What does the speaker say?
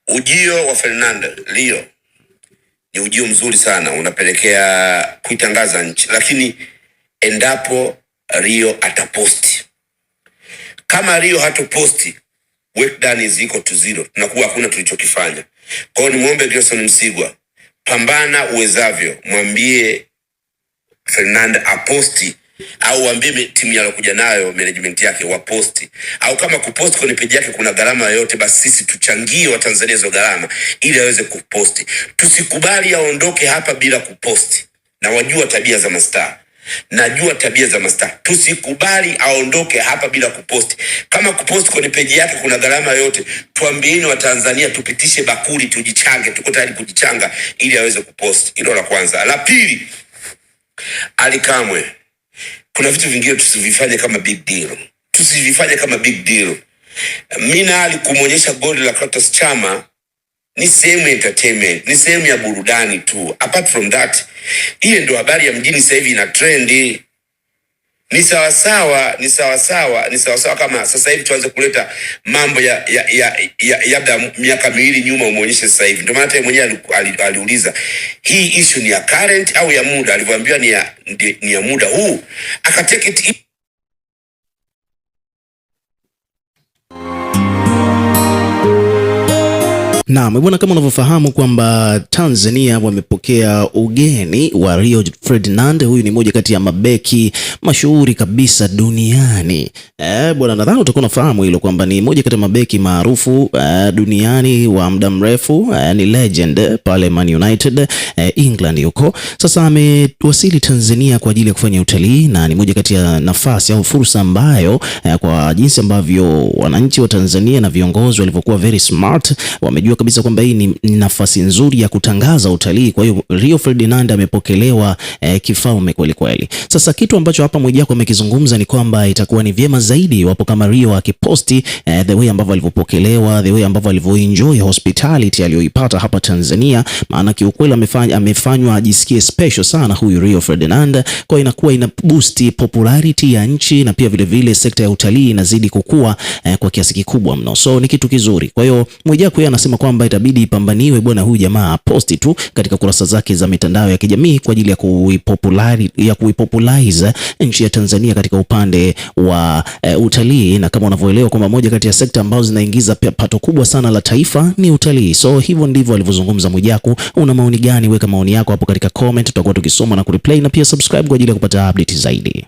Ujio wa Ferdinand Rio ni ujio mzuri sana, unapelekea kuitangaza nchi, lakini endapo Rio ataposti. Kama Rio hatoposti, work done is equal to zero. Tunakuwa hakuna tulichokifanya. Kwa hiyo nimuombe Gerson Msigwa, pambana uwezavyo, mwambie Ferdinand aposti, au waambie timu yalokuja nayo management yake waposti, au kama kuposti kwenye page yake kuna gharama yoyote, basi sisi tuchangie wa Tanzania hizo gharama ili aweze kuposti. Tusikubali aondoke hapa bila kuposti. Na wajua tabia za mastaa. Najua tabia za mastaa. Tusikubali aondoke hapa bila kuposti. Kama kuposti kwenye page yake kuna gharama yoyote, tuambieni wa Tanzania tupitishe bakuli, tujichange, tuko tayari kujichanga ili aweze kuposti. Hilo la kwanza. La pili, Ally Kamwe, kuna vitu vingine tusivifanye kama big deal. Tusivifanye kama big deal. Mina Ally kumuonyesha goli la Clatous Chama ni sehemu entertainment, ni sehemu ya burudani tu. Apart from that, hiyo ndio habari ya mjini sasa hivi ina trendi. Ni sawa sawa kama sasa hivi tuanze kuleta mambo ya miaka miwili nyuma umuonyeshe sasa hivi. Ndio maana hata mwenyewe aliuliza hii issue ni ya current au ya muda, alivyoambiwa ni ya muda huu, akatake it. Naam, bwana, kama unavyofahamu kwamba Tanzania wamepokea ugeni wa Rio Ferdinand. Huyu ni moja kati ya mabeki mashuhuri kabisa duniani. Bwana, nadhani utakuwa unafahamu hilo kwamba ni moja kati ya mabeki maarufu duniani wa muda mrefu, ni legend pale Man United England huko. Sasa amewasili Tanzania kwa ajili ya kufanya utalii, na ni moja kati ya nafasi au fursa ambayo kwa jinsi ambavyo wananchi wa Tanzania na viongozi walivyokuwa very smart, wamejua kabisa kwamba hii ni nafasi nzuri ya kutangaza utalii. Kwa hiyo Rio Ferdinand amepokelewa kifaume kweli kweli. Sasa kitu ambacho hapa Mwijaku amekizungumza ni kwamba itakuwa ni vyema zaidi wapo kama Rio akiposti the way ambavyo alivyopokelewa, the way ambavyo alivyoenjoy hospitality aliyoipata hapa Tanzania, maana kiukweli amefanywa ajisikie special sana huyu Rio Ferdinand. Kwa inakuwa ina boost popularity ya nchi, na pia vile vile sekta ya utalii inazidi kukua kwa kiasi kikubwa mno. So ni kitu kizuri. Kwa hiyo Mwijaku yeye anasema kwamba itabidi ipambaniwe bwana, huyu jamaa posti tu katika kurasa zake za mitandao ya kijamii kwa ajili ya kuipopularize nchi ya Tanzania katika upande wa utalii, na kama unavyoelewa kwamba moja kati ya sekta ambazo zinaingiza pato kubwa sana la taifa ni utalii. So hivyo ndivyo alivyozungumza Mwijaku. Una maoni gani? Weka maoni yako hapo katika comment, tutakuwa tukisoma na kureplay, na pia subscribe kwa ajili ya kupata update zaidi.